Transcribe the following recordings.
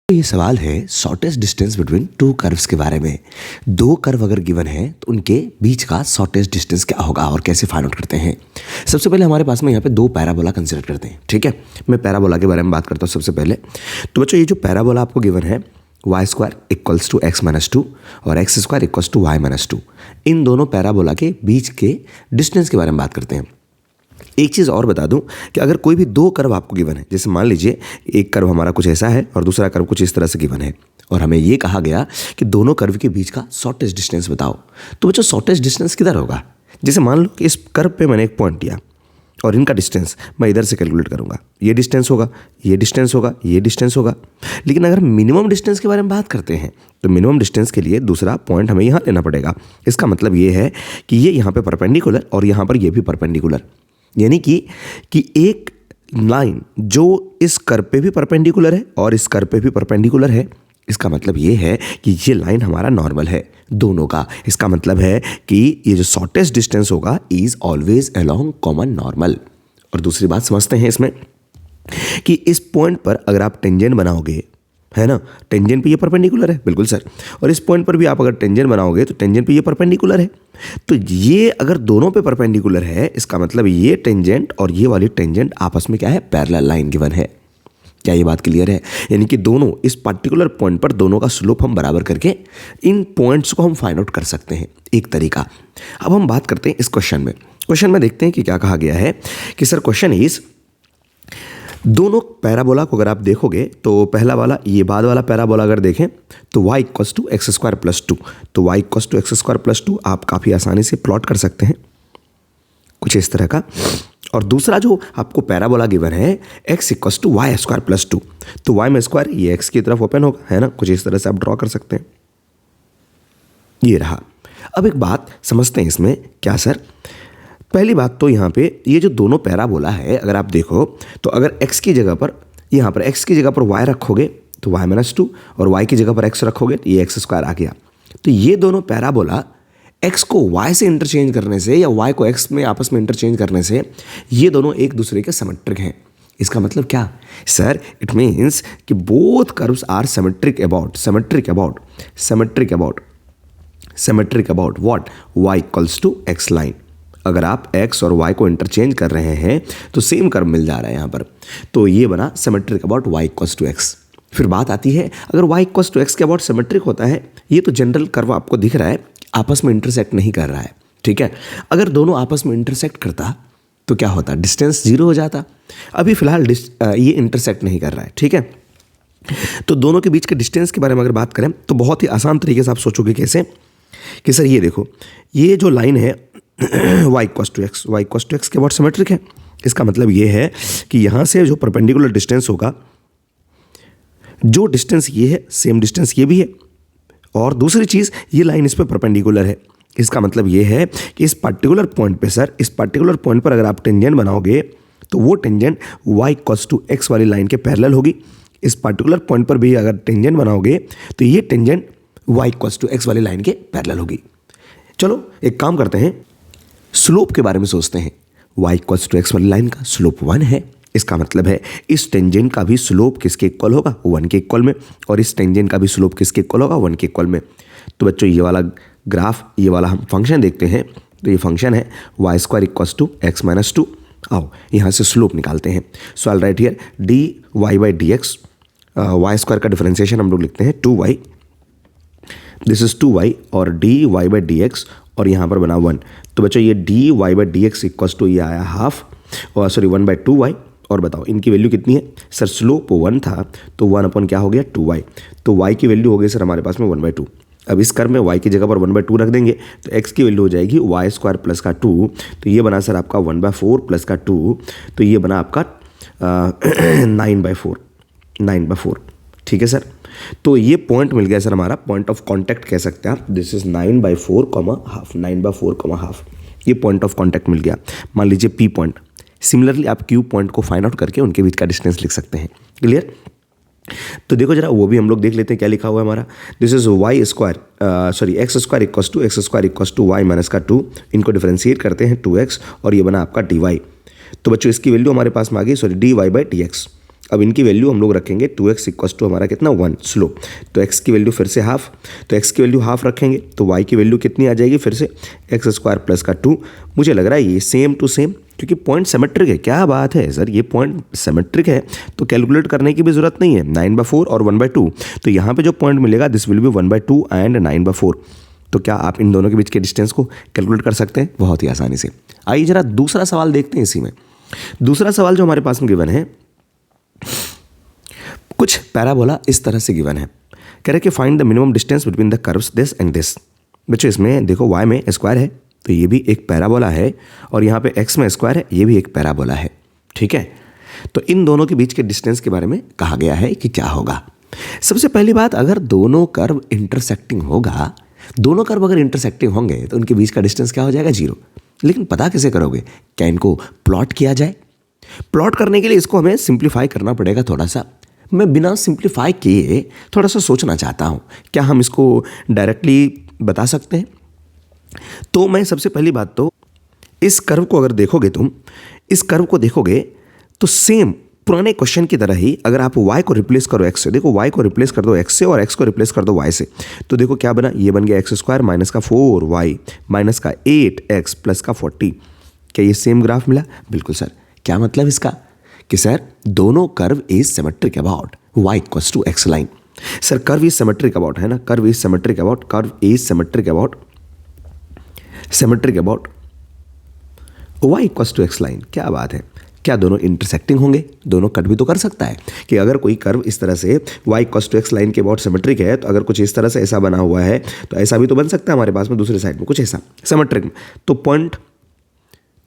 तो ये सवाल है shortest distance between two curves के बारे में। दो कर्व अगर गिवन है तो उनके बीच का शॉर्टेस्ट डिस्टेंस क्या होगा और कैसे फाइंड आउट करते हैं। सबसे पहले हमारे पास में यहाँ पे दो पैराबोला कंसीडर करते हैं। ठीक है, मैं पैराबोला के बारे में बात करता हूँ सबसे पहले। तो बच्चों, ये जो पैराबोला आपको गिवन है y² इक्वल्स टू x-2 और x² इक्वल्स टू y-2, इन दोनों पैराबोला के बीच के डिस्टेंस के बारे में बात करते हैं। एक चीज़ और बता दूं कि अगर कोई भी दो कर्व आपको गिवन है, जैसे मान लीजिए एक कर्व हमारा कुछ ऐसा है और दूसरा कर्व कुछ इस तरह से गिवन है, और हमें ये कहा गया कि दोनों कर्व के बीच का शॉर्टेस्ट डिस्टेंस बताओ, तो बच्चों शॉर्टेस्ट डिस्टेंस किधर होगा। जैसे मान लो कि इस कर्व पे मैंने एक पॉइंट दिया और इनका डिस्टेंस मैं इधर से कैलकुलेट करूंगा, ये डिस्टेंस होगा, ये डिस्टेंस होगा, ये डिस्टेंस होगा। लेकिन अगर मिनिमम डिस्टेंस के बारे में बात करते हैं तो मिनिमम डिस्टेंस के लिए दूसरा पॉइंट हमें यहाँ लेना पड़ेगा। इसका मतलब ये है कि ये यहाँ पे परपेंडिकुलर और यहाँ पर ये भी परपेंडिकुलर, यानी कि एक लाइन जो इस कर्व पे भी परपेंडिकुलर है और इस कर्व पे भी परपेंडिकुलर है। इसका मतलब ये है कि ये लाइन हमारा नॉर्मल है दोनों का। इसका मतलब है कि ये जो शॉर्टेस्ट डिस्टेंस होगा is always along common normal. और दूसरी बात समझते हैं इसमें कि इस पॉइंट पर अगर आप टेंजेंट बनाओगे, है ना, टेंजेंट पे ये परपेंडिकुलर है, बिल्कुल सर, और इस पॉइंट पर भी आप अगर टेंजेंट बनाओगे तो टेंजेंट पे ये परपेंडिकुलर है। तो ये अगर दोनों पे परपेंडिकुलर है, इसका मतलब ये टेंजेंट और ये वाली टेंजेंट आपस में क्या है, पैरेलल लाइन गिवन है। क्या ये बात क्लियर है? यानी कि दोनों इस पर्टिकुलर पॉइंट पर दोनों का स्लोप हम बराबर करके इन पॉइंट्स को हम फाइंड आउट कर सकते हैं, एक तरीका। अब हम बात करते हैं इस क्वेश्चन में देखते हैं कि क्या कहा गया है कि सर क्वेश्चन इज, दोनों पैराबोला को अगर आप देखोगे तो पहला वाला, ये बाद वाला पैराबोला अगर देखें तो y equals to x² plus 2, तो y equals to x² plus 2 आप काफ़ी आसानी से प्लॉट कर सकते हैं कुछ इस तरह का। और दूसरा जो आपको पैराबोला गिवन है x equals to y² plus 2, तो y में स्क्वायर ये x की तरफ ओपन होगा, है ना, कुछ इस तरह से आप ड्रॉ कर सकते हैं। ये रहा। अब एक बात समझते हैं इसमें, क्या सर, पहली बात तो यहाँ पे ये जो दोनों पैराबोला है अगर आप देखो तो अगर x की जगह पर, यहाँ पर x की जगह पर y रखोगे तो y-2 और y की जगह पर x रखोगे तो ये x² आ गया। तो ये दोनों पैराबोला x को y से इंटरचेंज करने से या y को x में आपस में इंटरचेंज करने से ये दोनों एक दूसरे के सिमेट्रिक हैं। इसका मतलब क्या सर, इट मीन्स कि both curves are symmetric about what, y equals to x line. अगर आप x और y को इंटरचेंज कर रहे हैं तो सेम कर्व मिल जा रहा है यहाँ पर, तो ये बना symmetric about y equals to x। फिर बात आती है, अगर y इक्वल्स टू x के अबाउट सिमेट्रिक होता है, ये तो जनरल कर्व आपको दिख रहा है, आपस में इंटरसेक्ट नहीं कर रहा है, ठीक है। अगर दोनों आपस में इंटरसेक्ट करता तो क्या होता, डिस्टेंस 0 हो जाता। अभी फिलहाल ये इंटरसेक्ट नहीं कर रहा है, ठीक है। तो दोनों के बीच के डिस्टेंस के बारे में अगर बात करें तो बहुत ही आसान तरीके से आप सोचोगे कैसे कि सर ये देखो, ये जो लाइन है y इक्वल्स टू x के अबाउट सिमेट्रिक है। इसका मतलब ये है कि यहाँ से जो परपेंडिकुलर डिस्टेंस होगा, जो डिस्टेंस ये है सेम डिस्टेंस ये भी है, और दूसरी चीज़ ये लाइन इस पर परपेंडिकुलर है। इसका मतलब ये है कि इस पर्टिकुलर पॉइंट पे सर, इस पर्टिकुलर पॉइंट पर अगर आप टेंजेंट बनाओगे तो वो tangent y equals to x वाली लाइन के पैरेलल होगी। इस पर्टिकुलर पॉइंट पर भी अगर टेंजेंट बनाओगे तो ये tangent y equals to x वाली लाइन के पैरेलल होगी। चलो एक काम करते हैं, स्लोप के बारे में सोचते हैं। y इक्वल्स टू x वाली लाइन का स्लोप 1 है। इसका मतलब है इस टेंजेंट का भी स्लोप किसके इक्वल होगा, 1 के इक्वल में, और इस टेंजेंट का भी स्लोप किसके इक्वल होगा, 1 के इक्वल में। तो बच्चों ये वाला ग्राफ, ये वाला हम फंक्शन देखते हैं, तो ये फंक्शन है y² इक्वल्स टू x-2। आओ यहाँ से स्लोप निकालते हैं। सो I write here dy/dx, y² का डिफरेंशिएशन हम लोग लिखते हैं 2y, दिस इज 2y, और dy/dx, और यहाँ पर बना 1। तो बच्चों ये dy/dx इक्वल्स टू ये आया हाफ, और सॉरी 1/2y। और बताओ इनकी वैल्यू कितनी है सर, स्लोप 1 था तो 1 अपन क्या हो गया 2y, तो y की वैल्यू हो गई सर हमारे पास में 1/2। अब इस कर्व में y की जगह पर 1/2 रख देंगे तो x की वैल्यू हो जाएगी y² प्लस का 2, तो ये बना सर आपका 1/4 प्लस का 2, तो ये बना आपका 9/4। ठीक है सर, तो ये पॉइंट मिल गया सर हमारा, पॉइंट ऑफ कॉन्टैक्ट कह सकते हैं आप। दिस इज 9/4 हाफ, ये पॉइंट ऑफ कॉन्टैक्ट मिल गया। मान लीजिए P पॉइंट। सिमिलरली आप Q पॉइंट को फाइंड आउट करके उनके बीच का डिस्टेंस लिख सकते हैं। क्लियर? तो देखो जरा वो भी हम लोग देख लेते हैं क्या लिखा हुआ है हमारा। This is x² equals to x² equals to y-2। इनको डिफरेंशिएट करते हैं 2x, और ये बना आपका dy। तो बच्चों इसकी वैल्यू हमारे पास में आ गई, dy/dx। अब इनकी वैल्यू हम लोग रखेंगे 2x इक्वस टू हमारा कितना 1 स्लोप, तो x की वैल्यू फिर से हाफ, तो x की वैल्यू हाफ रखेंगे तो y की वैल्यू कितनी आ जाएगी फिर से एक्स स्क्वायर प्लस का 2। मुझे लग रहा है ये सेम टू सेम, क्योंकि पॉइंट सिमेट्रिक है। क्या बात है सर, ये पॉइंट सिमेट्रिक है तो कैलकुलेट करने की भी जरूरत नहीं है। 9/4 और 1/2, तो यहाँ पे जो पॉइंट मिलेगा दिस विल बी 1/2 एंड 9/4। तो क्या आप इन दोनों के बीच के डिस्टेंस को कैलकुलेट कर सकते हैं बहुत ही आसानी से। आइए जरा दूसरा सवाल देखते हैं इसी में। दूसरा सवाल जो हमारे पास में गिवन है, कुछ पैराबोला इस तरह से गिवन है, कह रहे कि find the minimum distance between the curves this and this. बच्चों इसमें देखो y में स्क्वायर है तो ये भी एक पैराबोला है, और यहाँ पे x में स्क्वायर है, ये भी एक पैराबोला है। ठीक है, तो इन दोनों के बीच के डिस्टेंस के बारे में कहा गया है कि क्या होगा। सबसे पहली बात, अगर दोनों कर्व इंटरसेक्टिंग होगा, दोनों कर्व अगर इंटरसेक्टिंग होंगे तो उनके बीच का डिस्टेंस क्या हो जाएगा 0। लेकिन पता कैसे करोगे, क्या इनको प्लॉट किया जाए? प्लॉट करने के लिए इसको हमें सिंप्लीफाई करना पड़ेगा थोड़ा सा। मैं बिना सिंप्लीफाई किए थोड़ा सा सोचना चाहता हूँ, क्या हम इसको डायरेक्टली बता सकते हैं? तो मैं सबसे पहली बात तो इस कर्व को अगर देखोगे, तुम इस कर्व को देखोगे तो सेम पुराने क्वेश्चन की तरह ही अगर आप y को रिप्लेस करो x से, देखो y को रिप्लेस कर दो x से और x को रिप्लेस कर दो y से, तो देखो क्या बना, ये बन गया x² माइनस का 4y माइनस का 8x प्लस का 40। क्या ये सेम ग्राफ मिला? बिल्कुल सर। क्या मतलब इसका कि सर दोनों curve is symmetric about y equals to x line. Sir curve is symmetric about है ना, curve is symmetric about, curve is symmetric about y equals to x line. क्या बात है, क्या दोनों इंटरसेक्टिंग होंगे? दोनों कट भी तो कर सकता है कि अगर कोई कर्व इस तरह से y equals to x line के अबाउट सिमेट्रिक है, तो अगर कुछ इस तरह से ऐसा बना हुआ है तो ऐसा भी तो बन सकता है हमारे पास में दूसरे साइड में कुछ ऐसा सिमेट्रिक में। तो पॉइंट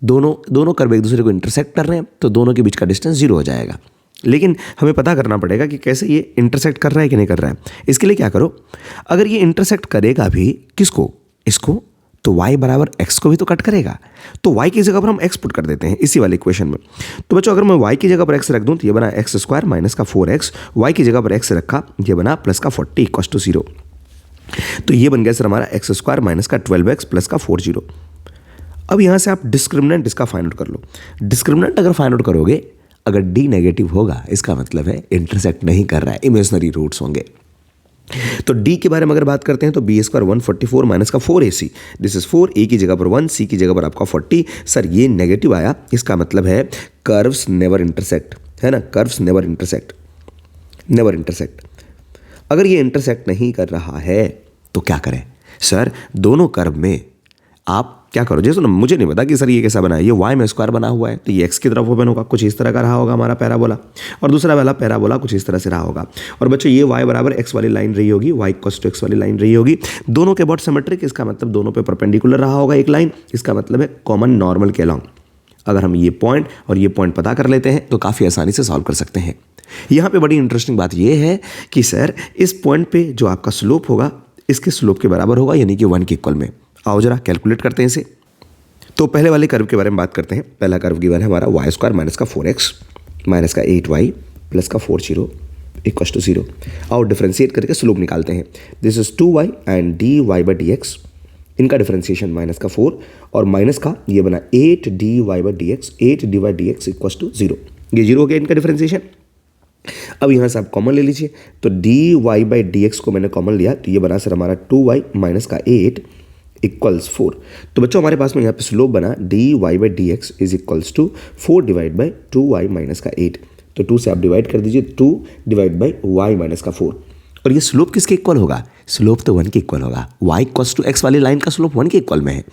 दोनों कर्व एक दूसरे को इंटरसेक्ट कर रहे हैं तो दोनों के बीच का डिस्टेंस 0 हो जाएगा। लेकिन हमें पता करना पड़ेगा कि कैसे ये इंटरसेक्ट कर रहा है कि नहीं कर रहा है। इसके लिए क्या करो, अगर ये इंटरसेक्ट करेगा भी किसको, इसको, तो y बराबर x को भी तो कट करेगा, तो y की जगह पर हम x पुट कर देते हैं इसी वाले इक्वेशन में। तो बच्चों अगर मैं y की जगह पर x रख दूं तो ये बना x² माइनस का 4x, y की जगह पर x रखा ये बना प्लस का 40 इक्वल्स टू 0। तो ये बन गया सर हमारा x² माइनस का 12x प्लस का 40। अब यहाँ से आप डिस्क्रिमिनेंट इसका फाइंड आउट कर लो। डिस्क्रिमिनेंट अगर फाइंड आउट करोगे, अगर d नेगेटिव होगा इसका मतलब है इंटरसेक्ट नहीं कर रहा है, इमेजिनरी रूट्स होंगे। तो d के बारे में अगर बात करते हैं तो b² 144 माइनस का 4ac, दिस इज 4, a की जगह पर 1, c की जगह पर आपका 40। सर ये नेगेटिव आया, इसका मतलब है कर्व्स नेवर इंटरसेक्ट, है ना, curves never intersect, never intersect. अगर ये इंटरसेक्ट नहीं कर रहा है तो क्या करें? सर दोनों कर्व में आप क्या करो, जैसे ना मुझे नहीं पता कि सर ये कैसा बना है, ये y में स्क्वायर बना हुआ है तो ये x की तरफ ओपन होगा, कुछ इस तरह का रहा होगा हमारा पैराबोला, और दूसरा वाला पैराबोला कुछ इस तरह से रहा होगा। और बच्चों ये y बराबर x वाली लाइन रही होगी, y इक्वल्स टू x वाली लाइन रही होगी, दोनों के अबाउट सिमेट्रिक, इसका मतलब दोनों पे परपेंडिकुलर रहा होगा एक लाइन, इसका मतलब है कॉमन नॉर्मल के अलॉन्ग। अगर हम ये पॉइंट और ये पॉइंट पता कर लेते हैं तो काफ़ी आसानी से सॉल्व कर सकते हैं। यहाँ पे बड़ी इंटरेस्टिंग बात यह है कि सर इस पॉइंट पे जो आपका स्लोप होगा इसके स्लोप के बराबर होगा, यानी कि 1 के इक्वल में। आओ जरा कैलकुलेट करते हैं इसे। तो पहले वाले कर्व के बारे में बात करते हैं। पहला कर्व गिवन है हमारा y² माइनस का 4x माइनस का 8y प्लस का 40 इक्वल्स टू 0। और डिफरेंशिएट करके स्लोप निकालते हैं। This is 2y and dy/dx, इनका डिफरेंशिएशन माइनस का 4 और माइनस का ये बना 8dy/dx, 8dy/dx इक्वल्स टू 0। ये 0 हो गया इनका डिफरेंशिएशन। अब यहाँ से आप कॉमन ले लीजिए, तो dy/dx को मैंने कॉमन लिया तो ये बना सर हमारा 2y माइनस का 8 इक्वल्स 4। तो बच्चों हमारे पास में यहाँ पे स्लोप बना dy/dx is equals to 4 divide by 2y minus का 8। तो 2 से आप डिवाइड कर दीजिए, 2 डिवाइड बाई y माइनस का 4। और ये स्लोप किसके इक्वल होगा? स्लोप तो 1 के इक्वल होगा। y इक्वल्स टू x वाली लाइन का स्लोप 1 के इक्वल में है,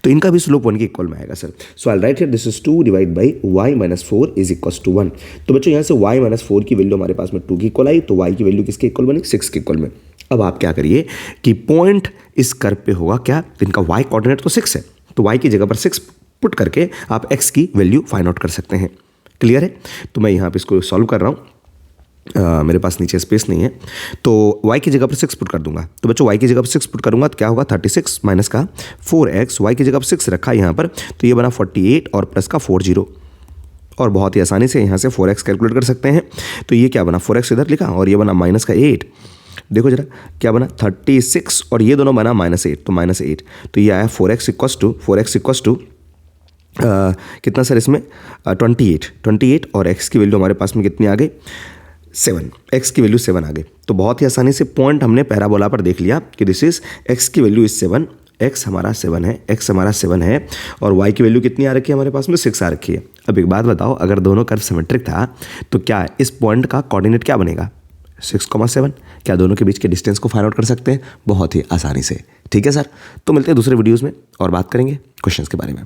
तो इनका भी स्लोप 1 के इक्वल में आएगा sir. So I write here this is 2 divide by y minus 4 is equals to 1। तो बच्चों यहाँ से y माइनस 4 की वैल्यू हमारे पास में 2 की इक्वल आई, तो y की वैल्यू किसके इक्वल बनी? 6 के इक्वल में। अब आप क्या करिए कि पॉइंट इस कर्व पे होगा क्या, इनका y कोऑर्डिनेट तो 6 है, तो y की जगह पर 6 पुट करके आप x की वैल्यू फाइंड आउट कर सकते हैं। क्लियर है? तो मैं यहाँ पे इसको सॉल्व कर रहा हूँ, मेरे पास नीचे स्पेस नहीं है, तो y की जगह पर 6 पुट कर दूंगा। तो बच्चों y की जगह पर 6 पुट करूंगा तो क्या होगा? 36 माइनस का 4x, y की जगह पर 6 रखा यहाँ पर, तो ये बना 48 और प्लस का 40। और बहुत ही आसानी से यहाँ से 4x कैलकुलेट कर सकते हैं। तो ये क्या बना? 4x इधर लिखा और ये बना माइनस का 8। देखो जरा क्या बना? 36 और ये दोनों बना -8, तो -8। तो ये आया 4x इक्वस टू कितना सर इसमें 28 और x की वैल्यू हमारे पास में कितनी आ गई 7, x की वैल्यू 7 आ गई। तो बहुत ही आसानी से पॉइंट हमने पैराबोला पर देख लिया कि दिस इज x की वैल्यू इज 7, x हमारा 7 है और y की वैल्यू कितनी आ रखी है हमारे पास में 6 आ रखी है। अब एक बात बताओ, अगर दोनों कर्व सिमेट्रिक था तो क्या इस पॉइंट का कोऑर्डिनेट क्या बनेगा 6,7। क्या दोनों के बीच के डिस्टेंस को फाइंड आउट कर सकते हैं बहुत ही आसानी से। ठीक है सर, तो मिलते हैं दूसरे वीडियोज़ में और बात करेंगे क्वेश्चंस के बारे में।